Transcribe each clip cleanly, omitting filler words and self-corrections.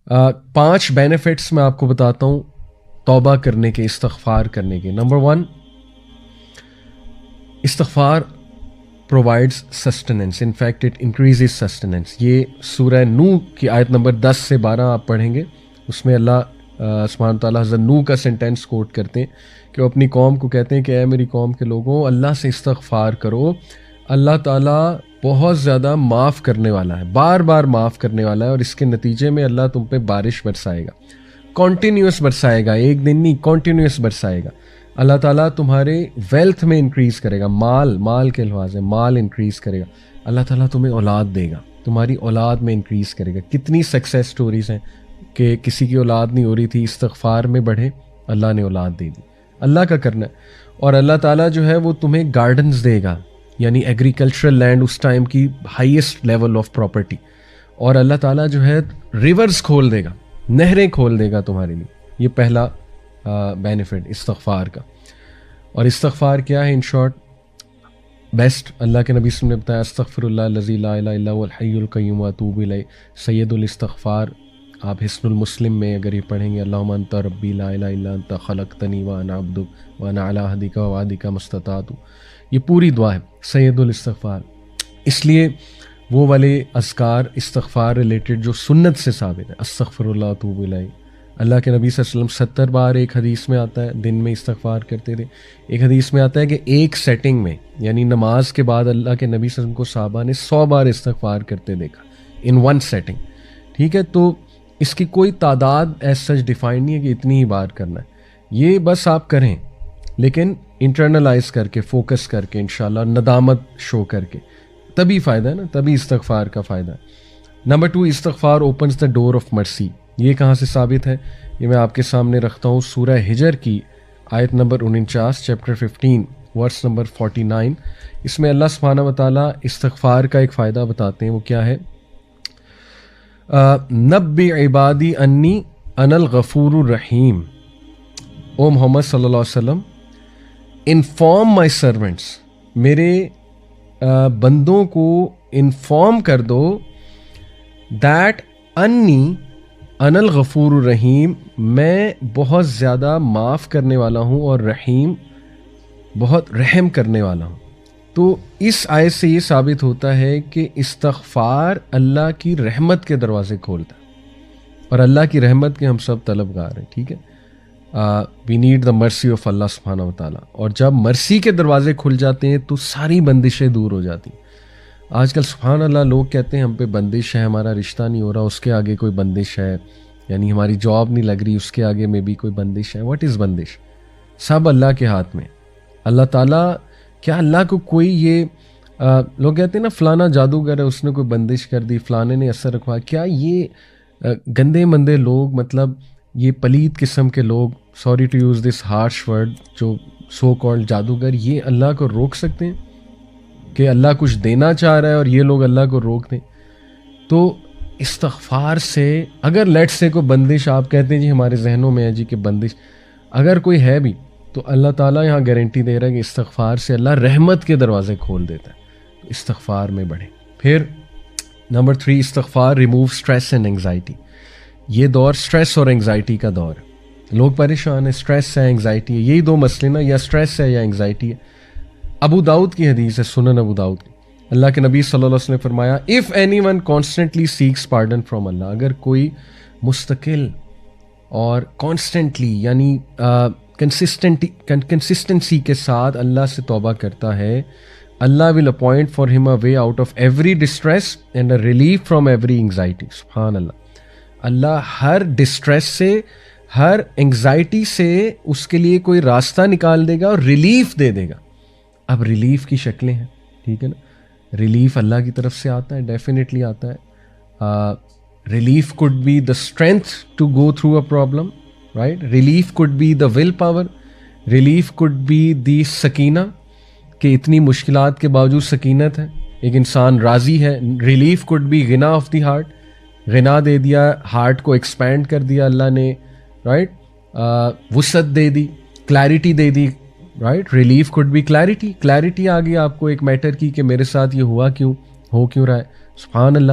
5 benefits میں آپ کو بتاتا ہوں توبہ کرنے کے، استغفار کرنے کے. نمبر 1، استغفار provides sustenance. In fact, it increases sustenance. یہ سورہ نوح کی آیت نمبر 10 سے 12 آپ پڑھیں گے، اس میں اللہ سبحانہ تعالیٰ حضرت نوح کا سینٹینس کوٹ کرتے ہیں کہ وہ اپنی قوم کو کہتے ہیں کہ اے میری قوم کے لوگوں، اللہ سے استغفار کرو، اللہ تعالیٰ بہت زیادہ معاف کرنے والا ہے، بار بار معاف کرنے والا ہے، اور اس کے نتیجے میں اللہ تم پہ بارش برسائے گا، کنٹینیوس برسائے گا، ایک دن نہیں، کنٹینیوس برسائے گا. اللہ تعالیٰ تمہارے ویلتھ میں انکریز کرے گا، مال کے الفاظ ہے، مال انکریز کرے گا. اللہ تعالیٰ تمہیں اولاد دے گا، تمہاری اولاد میں انکریز کرے گا. کتنی سکسیس سٹوریز ہیں کہ کسی کی اولاد نہیں ہو رہی تھی، استغفار میں بڑھے، اللہ نے اولاد دے دی. اللہ کا کرنا ہے. اور اللہ تعالیٰ جو ہے وہ تمہیں گارڈنز دے گا، یعنی ایگریکلچرل لینڈ اس ٹائم کی ہائیسٹ لیول آف پراپرٹی. اور اللہ تعالیٰ جو ہے ریورز کھول دے گا، نہریں کھول دے گا تمہارے لیے. یہ پہلا بینیفٹ استغفار کا. اور استغفار کیا ہے؟ ان شارٹ بیسٹ اللہ کے نبی صلی اللہ علیہ وسلم نے بتایا، استغفر اللہ الذی لا الہ الا هو الحی القیوم واتوب الیہ، سید الاستغفار. آپ حسن المسلم میں اگر یہ پڑھیں گے، اللہم انت ربی لا الہ الا انت خلقتنی وانا عبدک وانا علی عہدک ووعدک ما استطعت. یہ پوری دعا ہے سید الاستغفار. اس لیے وہ والے اذکار استغفار ریلیٹڈ جو سنت سے ثابت ہے، استغفر اللہ واتوب الیہ. اللہ کے نبی صلی اللہ علیہ وسلم 70 بار ایک حدیث میں آتا ہے دن میں استغفار کرتے تھے. ایک حدیث میں آتا ہے کہ ایک سیٹنگ میں، یعنی نماز کے بعد اللہ کے نبی صلی اللہ علیہ وسلم کو صحابہ نے 100 بار استغفار کرتے دیکھا ان ون سیٹنگ. ٹھیک ہے، تو اس کی کوئی تعداد ایز سچ ڈیفائن نہیں ہے کہ اتنی ہی بار کرنا ہے. یہ بس آپ کریں، لیکن انٹرنلائز کر کے، فوکس کر کے، انشاءاللہ ندامت شو کر کے، تبھی فائدہ ہے نا، تبھی استغفار کا فائدہ ہے. نمبر 2، استغفار اوپنز دا ڈور آف مرسی. یہ کہاں سے ثابت ہے؟ یہ میں آپ کے سامنے رکھتا ہوں سورہ ہجر کی آیت نمبر 49، چیپٹر 15 ورس نمبر 49. اس میں اللہ سبحانہ و تعالیٰ استغفار کا ایک فائدہ بتاتے ہیں. وہ کیا ہے؟ نبی عبادی انی انا الغفور الرحیم. او محمد صلی اللہ علیہ وسلم، انفارم مائی سرونٹس، میرے بندوں کو انفارم کر دو دیٹ انی انا الغفور الرحیم، میں بہت زیادہ معاف کرنے والا ہوں، اور رحیم، بہت رحم کرنے والا ہوں. تو اس آیت سے یہ ثابت ہوتا ہے کہ استغفار اللہ کی رحمت کے دروازے کھولتا ہے، اور اللہ کی رحمت کے ہم سب طلبگار ہیں. ٹھیک ہے، we need the mercy of اللہ سبحانہ و تعالیٰ. اور جب مرسی کے دروازے کھل جاتے ہیں تو ساری بندشیں دور ہو جاتی ہیں. آج کل سبحان اللہ لوگ کہتے ہیں ہم پہ بندش ہے، ہمارا رشتہ نہیں ہو رہا، اس کے آگے کوئی بندش ہے، یعنی ہماری جاب نہیں لگ رہی، اس کے آگے میں بھی کوئی بندش ہے. واٹ از بندش؟ سب اللہ کے ہاتھ میں. اللہ تعالیٰ، کیا اللہ کو کوئی یہ لوگ کہتے ہیں نا فلانا جادوگر ہے، اس نے کوئی بندش کر دی، فلانے نے اثر رکھوا. کیا یہ گندے مندے لوگ، مطلب یہ پلید قسم کے لوگ، sorry to use this harsh word, جو سو کالڈ جادوگر، یہ اللہ کو روک سکتے ہیں کہ اللہ کچھ دینا چاہ رہا ہے اور یہ لوگ اللہ کو روک دیں؟ تو استغفار سے اگر لیٹ سے کوئی بندش آپ کہتے ہیں جی ہمارے ذہنوں میں ہے جی کہ بندش، اگر کوئی ہے بھی تو اللہ تعالیٰ یہاں گارنٹی دے رہا ہے کہ استغفار سے اللہ رحمت کے دروازے کھول دیتا ہے. تو استغفار میں بڑھیں. پھر نمبر 3، استغفار ریموو اسٹریس اینڈ انگزائٹی. یہ دور اسٹریس اور انگزائٹی کا دور ہے. لوگ پریشان ہیں، اسٹریس ہے، انگزائٹی ہے. یہی دو مسئلے نا، یا اسٹریس ہے یا انگزائٹی ہے. ابو داؤد کی حدیث ہے، سنن ابو داؤد کی. اللہ کے نبی صلی اللہ علیہ وسلم نے فرمایا، if any one constantly seeks pardon from Allah, اگر کوئی مستقل اور کانسٹنٹلی، یعنی کنسسٹنسی کے ساتھ اللہ سے توبہ کرتا ہے، اللہ ول appoint for him a way out of every distress and a relief from every anxiety. سبحان اللہ. اللہ ہر ڈسٹریس سے، ہر انگزائٹی سے اس کے لیے کوئی راستہ نکال دے گا اور ریلیف دے دے گا. اب ریلیف کی شکلیں ہیں، ٹھیک ہے نا. ریلیف اللہ کی طرف سے آتا ہے، ڈیفینیٹلی آتا ہے. Relief could be the strength to go through a problem, right. Relief could be the will power. Relief could be the سکینہ، کہ اتنی مشکلات کے باوجود سکینت ہے، ایک انسان راضی ہے. ریلیف کوڈ بی غنا آف دی ہارٹ، غنا دے دیا، ہارٹ کو ایکسپینڈ کر دیا اللہ نے، رائٹ. وسعت دے دی، کلیرٹی دے دی، right. Relief could be clarity, clarity آ گئی آپ کو ایک میٹر کی کہ میرے ساتھ یہ ہوا کیوں، ہو کیوں رہا ہے. سبحان اللہ.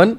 1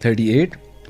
38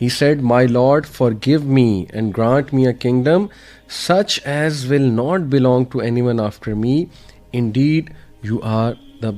He said, My Lord, forgive me and grant me a kingdom such as will not belong to anyone after me. Indeed, you are the